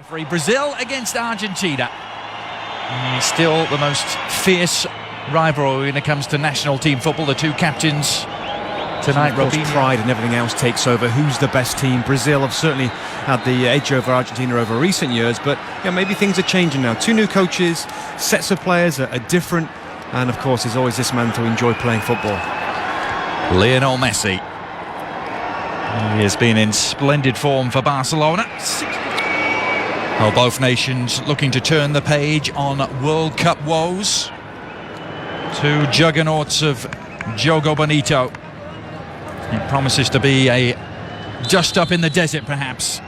Brazil against Argentina. Still the most fierce rivalry when it comes to national team football. The two captains tonight. Of course, pride and everything else takes over. Who's the best team? Brazil have certainly had the edge over Argentina over recent years, but maybe things are changing now. Two new coaches, sets of players are different, and of course there's always this man to enjoy playing football. Lionel Messi. He has been in splendid form for Barcelona. Well, both nations looking to turn the page on World Cup woes. Two juggernauts of Jogo Bonito. It promises to be a just up in the desert, perhaps.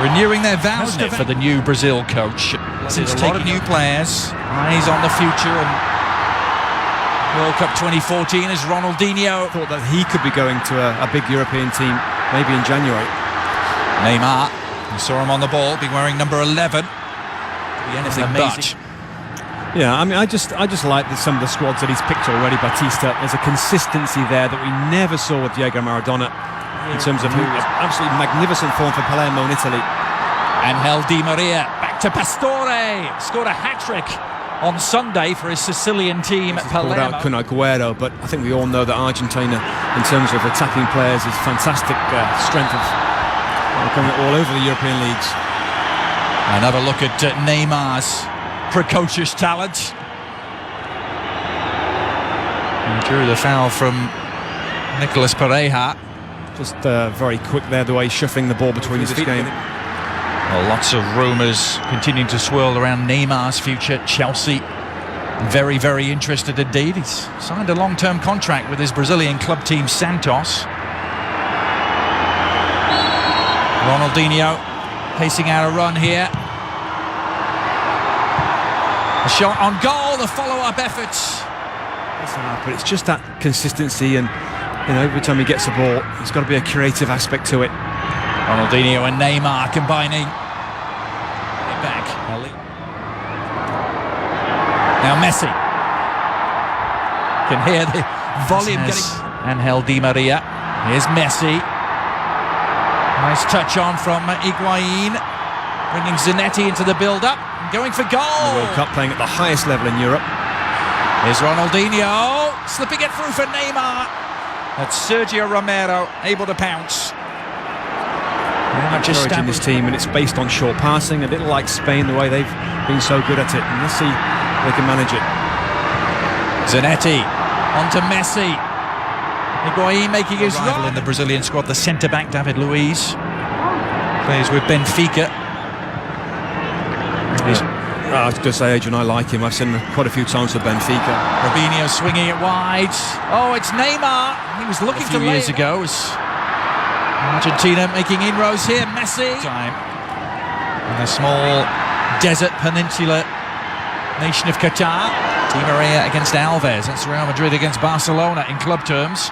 Renewing their vows for the new Brazil coach. Since taking new players, eyes on the future, and World Cup 2014 as Ronaldinho. Thought that he could be going to a big European team, maybe in January. Neymar, you saw him on the ball, be wearing number 11. Be anything but. Yeah, I mean, I just like some of the squads that he's picked already. Batista, there's a consistency there that we never saw with Diego Maradona in terms of absolutely magnificent form for Palermo in Italy. Angel Di Maria back to Pastore, scored a hat-trick on Sunday for his Sicilian team at Palermo. Out Kun Agüero, but I think we all know that Argentina, in terms of attacking players, is fantastic strength of coming all over the European leagues. Another look at Neymar's precocious talent. He drew the foul from Nicolas Pereira. Just very quick there, the way he's shuffling the ball between his feet. Well, lots of rumours continuing to swirl around Neymar's future. Chelsea very, very interested indeed. He's signed a long-term contract with his Brazilian club team Santos. Ronaldinho pacing out a run here. A shot on goal, the follow-up efforts. But it's just that consistency, and every time he gets the ball, there's got to be a creative aspect to it. Ronaldinho and Neymar combining. Back. Now Messi. Can hear the volume getting. Angel Di Maria. Here's Messi. Nice touch on from Higuain. Bringing Zanetti into the build-up. Going for goal. The World Cup, playing at the highest level in Europe. Here's Ronaldinho, slipping it through for Neymar. That's Sergio Romero, able to pounce. Encouraging this team, and it's based on short passing, a little like Spain, the way they've been so good at it. And let's see if they can manage it. Zanetti, onto Messi. Higuain making his run in the Brazilian squad, the centre-back David Luiz. Plays with Benfica. I was going to say, Adrian, I like him. I've seen him quite a few times for Benfica. Robinho swinging it wide. Oh, it's Neymar. He was looking to years ago. Argentina making inroads here. Messi. In the small desert peninsula nation of Qatar. Di Maria against Alves. That's Real Madrid against Barcelona in club terms.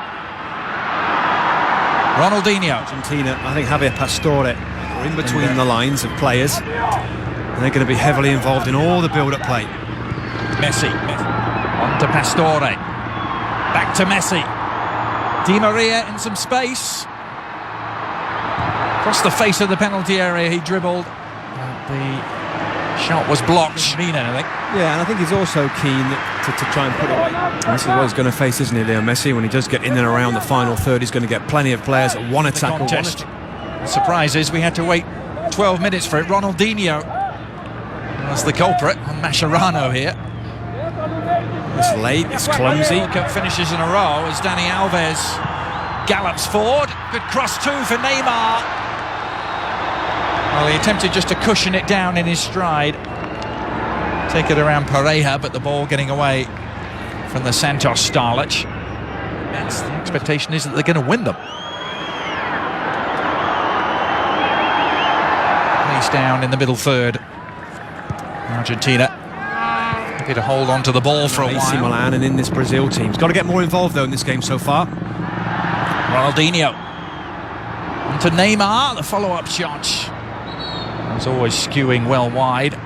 Ronaldinho. Argentina, I think Javier Pastore are in between the lines of players. And they're going to be heavily involved in all the build-up play. Messi. On to Pastore. Back to Messi. Di Maria in some space. Across the face of the penalty area he dribbled. The shot was blocked. I think. Yeah, and I think he's also keen to try and put it away. This is what he's going to face, isn't he, Leo Messi? When he does get in and around the final third, he's going to get plenty of players that want to tackle. The surprise is we had to wait 12 minutes for it. Ronaldinho was the culprit on Mascherano here. It's late, it's clumsy. Cup finishes in a row as Dani Alves gallops forward. Good cross too for Neymar. Well, he attempted just to cushion it down in his stride. Take it around Pereira, but the ball getting away from the Santos starlet. The expectation is that they're going to win them. He's down in the middle third. Argentina happy to hold on to the ball for a while. AC Milan and in this Brazil team. He's got to get more involved though in this game so far. Ronaldinho. Onto Neymar, the follow-up shot. Was always skewing well wide.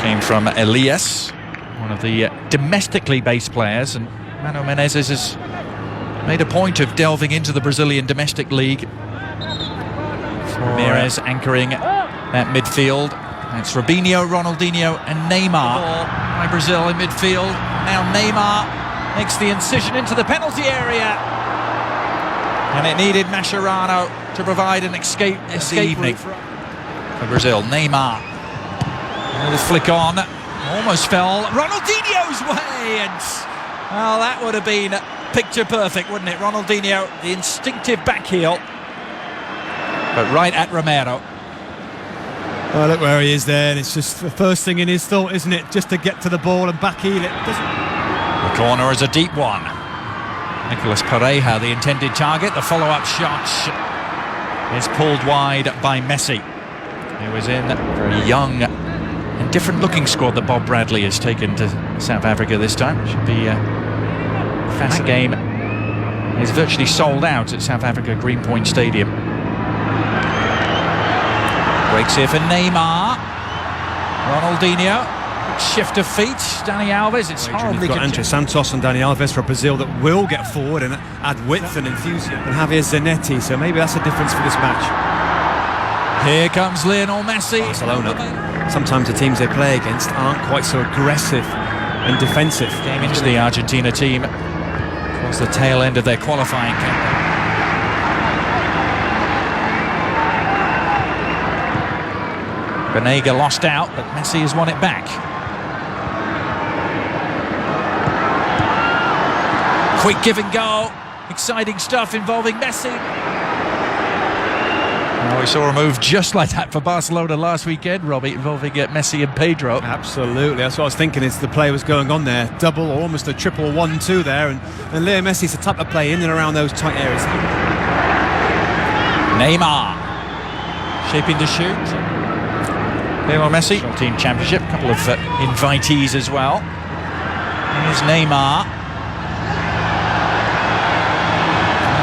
Came from Elias, one of the domestically based players, and Mano Menezes has made a point of delving into the Brazilian domestic league. For Ramirez anchoring that midfield. It's Robinho, Ronaldinho and Neymar by Brazil in midfield. Now Neymar makes the incision into the penalty area. And it needed Mascherano to provide an escape evening for Brazil. Neymar, another flick on, almost fell Ronaldinho's way, and well, that would have been picture perfect, wouldn't it? Ronaldinho, the instinctive back heel, but right at Romero. Oh, look where he is there, and it's just the first thing in his thought, isn't it? Just to get to the ball and back heel it. The corner is a deep one. Nicolas Pereira, the intended target. The follow-up shot is pulled wide by Messi. He was in a very young and different-looking squad that Bob Bradley has taken to South Africa this time. Should be a fast game. It's virtually sold out at South Africa Greenpoint Stadium. Breaks here for Neymar. Ronaldinho. Shift of feet. Dani Alves. It's horribly. You've got Andre Santos and Dani Alves for Brazil that will get forward and add width and enthusiasm. And Javier Zanetti, so maybe that's a difference for this match. Here comes Lionel Messi. Barcelona. Sometimes the teams they play against aren't quite so aggressive and defensive. Came into the Argentina team towards the tail end of their qualifying campaign. Banega lost out, but Messi has won it back. Quick give and go. Exciting stuff involving Messi. Well, we saw a move just like that for Barcelona last weekend, Robbie, involving Messi and Pedro. Absolutely, that's what I was thinking as the play was going on there. Double or almost a triple 1-2 there, and Leo Messi's the type of play in and around those tight areas. Neymar shaping to shoot. Lionel Messi, team championship, a couple of invitees as well. Here's Neymar.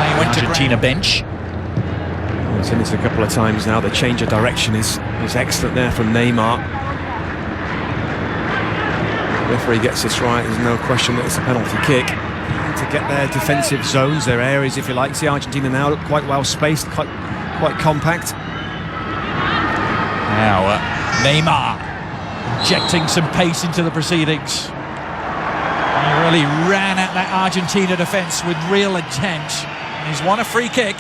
He went to Argentina bench. He's seen this a couple of times now. The change of direction is excellent there from Neymar. The referee gets this right. There's no question that it's a penalty kick. To get their defensive zones, their areas, if you like. See Argentina now look quite well spaced, quite compact. Now Neymar injecting some pace into the proceedings. He really ran at that Argentina defence with real intent. And he's won a free kick.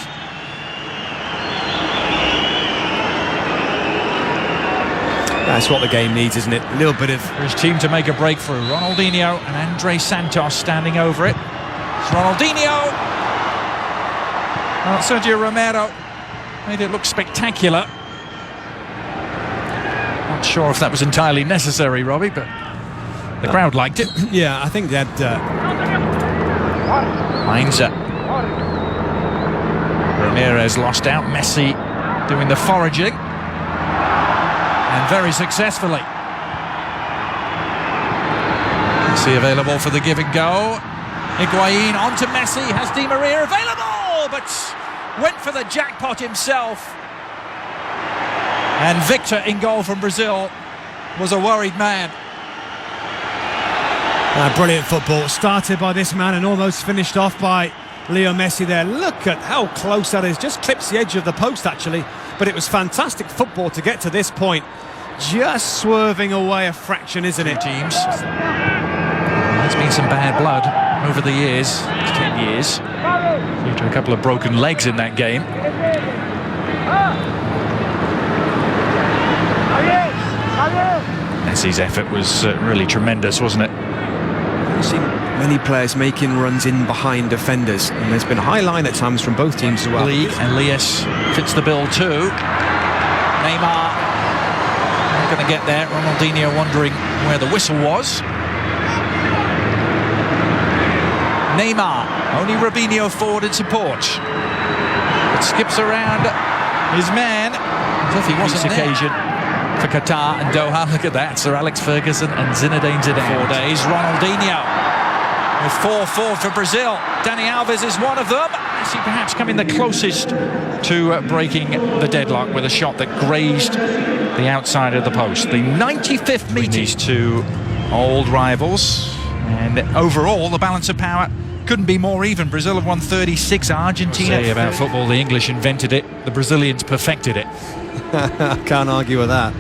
That's what the game needs, isn't it? A little bit of... For his team to make a breakthrough. Ronaldinho and Andre Santos standing over it. It's Ronaldinho. Well, Sergio Romero made it look spectacular. Not sure if that was entirely necessary, Robbie, but the crowd liked it. Yeah, I think they had... Heinze. Ramirez lost out. Messi doing the foraging. And very successfully. Messi available for the give and go. Higuain onto Messi. Has Di Maria available, but went for the jackpot himself. And Victor in goal from Brazil was a worried man. Brilliant football. Started by this man and almost finished off by Leo Messi there. Look at how close that is. Just clips the edge of the post, actually. But it was fantastic football to get to this point. Just swerving away a fraction, isn't it? Teams. There's been some bad blood over the years, 10 years, due to a couple of broken legs in that game. Messi's effort was really tremendous, wasn't it? We've seen many players making runs in behind defenders, and there's been a high line at times from both teams as well. League, and Elias fits the bill too. Neymar not going to get there. Ronaldinho wondering where the whistle was. Neymar, only Robinho forward in support. It skips around his man as if he wasn't there. Occasion for Qatar and Doha. Look at that, Sir Alex Ferguson and Zinedine Zidane. 4 days. Ronaldinho with 4-4 for Brazil. Dani Alves is one of them. Messi perhaps coming the closest to breaking the deadlock with a shot that grazed the outside of the post. The 95th meeting. These two old rivals, and overall the balance of power couldn't be more even. Brazil have won 36, Argentina. Say about football, the English invented it, the Brazilians perfected it. I can't argue with that.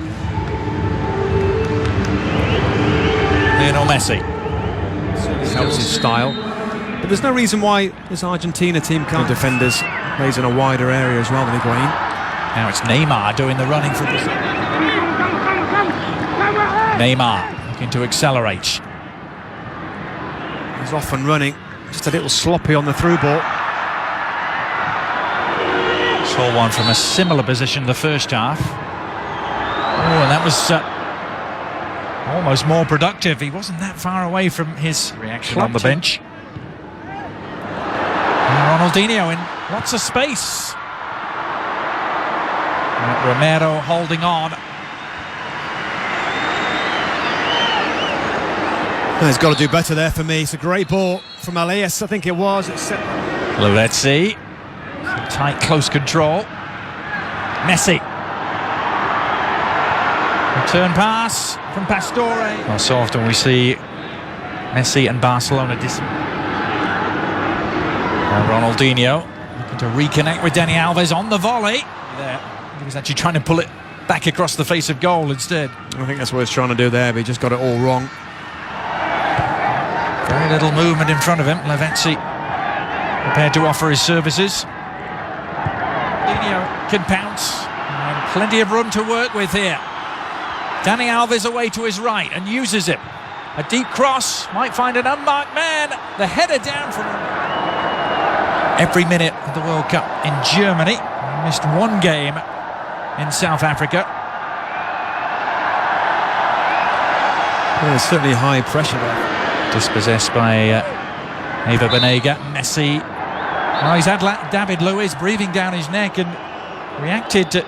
Lionel Messi. Helps his style. But there's no reason why this Argentina team can't. The defenders plays in a wider area as well than Higuain. Now it's Neymar doing the running for Brazil. Neymar looking to accelerate. He's off and running. Just a little sloppy on the through ball. Saw one from a similar position the first half. Oh, and that was almost more productive. He wasn't that far away from his reaction on the bench. And Ronaldinho in lots of space. Romero holding on. He's got to do better there for me. It's a great ball from Elias, I think it was. Lavezzi. Tight, close control. Messi. Return pass from Pastore. Well, so often we see Messi and Barcelona Ronaldinho looking to reconnect with Dani Alves on the volley. There, he was actually trying to pull it back across the face of goal instead. I think that's what he's trying to do there, but he just got it all wrong. Very little movement in front of him. Lavezzi prepared to offer his services. Ronaldinho can pounce. And plenty of room to work with here. Dani Alves away to his right and uses it. A deep cross, might find an unmarked man. The header down from every minute of the World Cup in Germany. He missed one game in South Africa. Well, there's certainly high pressure there. Dispossessed by Ever Banega. Messi. Well, he's had David Luiz breathing down his neck and reacted to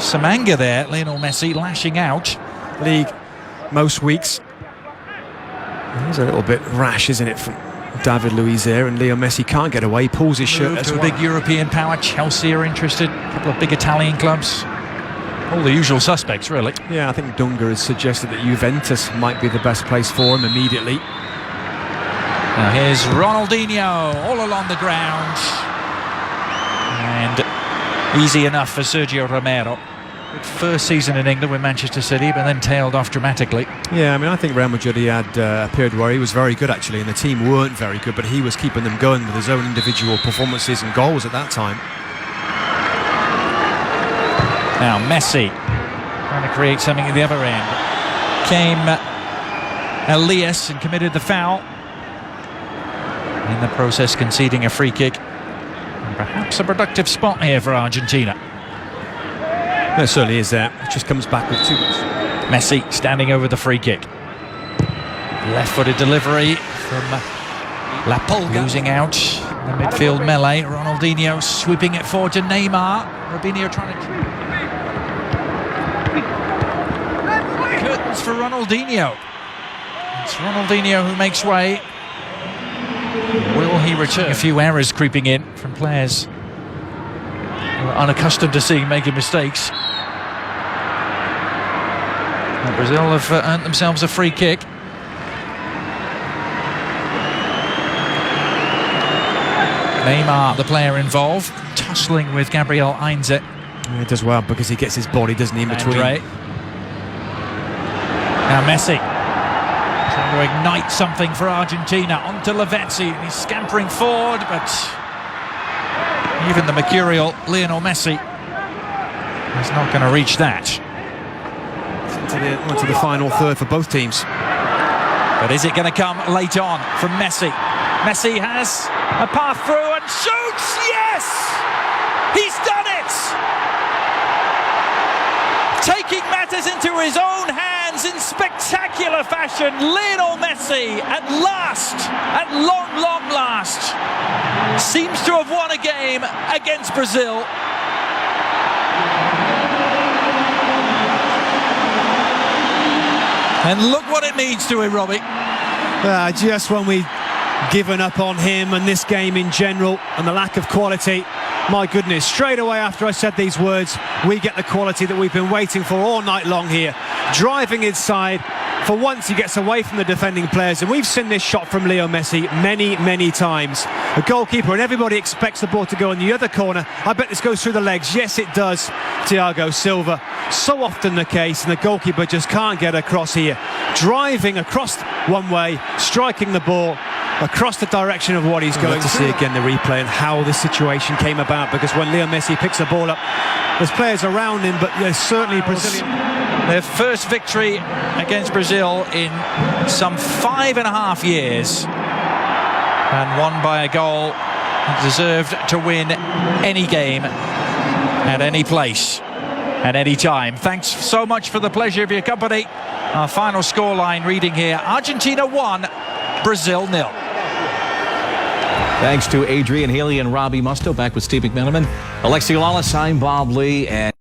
some anger there. Lionel Messi lashing out. League most weeks. It's a little bit rash, isn't it, from David Luiz there, and Leo Messi can't get away, pulls his shirt to a big European power. Chelsea are interested, a couple of big Italian clubs. All the usual suspects, really. Yeah, I think Dunga has suggested that Juventus might be the best place for him immediately. Now here's Ronaldinho all along the ground. And easy enough for Sergio Romero. Good first season in England with Manchester City, but then tailed off dramatically. Yeah, I mean, I think Real Madrid had a period where he was very good, actually, and the team weren't very good, but he was keeping them going with his own individual performances and goals at that time. Now Messi trying to create something at the other end. Came Elias and committed the foul. In the process conceding a free kick. And perhaps a productive spot here for Argentina. It certainly is there. It just comes back with too much. Messi standing over the free kick. Left-footed delivery from La Pulga. Losing out the midfield melee. Ronaldinho sweeping it forward to Neymar. Robinho trying to... Curtains for Ronaldinho. It's Ronaldinho who makes way. Will he return? A few errors creeping in from players who are unaccustomed to seeing making mistakes. And Brazil have earned themselves a free kick. Neymar, the player involved, tussling with Gabriel Heinze. He does well because he gets his body, doesn't he, in between. Now Messi trying to ignite something for Argentina. Onto Lavezzi. He's scampering forward, but even the mercurial Lionel Messi is not going to reach that. Into the final third for both teams. But is it going to come late on from Messi? Messi has a path through and shoots! Yes! He's done it! Taking matters into his own hands in spectacular fashion, Lionel Messi at long last, seems to have won a game against Brazil. And look what it means to him, Robbie. Just when we'd given up on him and this game in general and the lack of quality, my goodness, straight away after I said these words, we get the quality that we've been waiting for all night long here. Driving inside, for once he gets away from the defending players, and we've seen this shot from Leo Messi many times. The goalkeeper, and everybody expects the ball to go in the other corner. I bet this goes through the legs. Yes, it does. Thiago Silva. So often the case, and the goalkeeper just can't get across here. Driving across one way, striking the ball across the direction of what he's going to see again the replay and how this situation came about, because when Leo Messi picks the ball up, there's players around him, but there's certainly Brazilian. Their first victory against Brazil in some 5.5 years, and won by a goal. Deserved to win any game at any place at any time. Thanks so much for the pleasure of your company. Our final scoreline reading here: Argentina 1, Brazil 0. Thanks to Adrian Haley and Robbie Musto. Back with Steve McMenamin, Alexi Lawless, I'm Bob Lee, and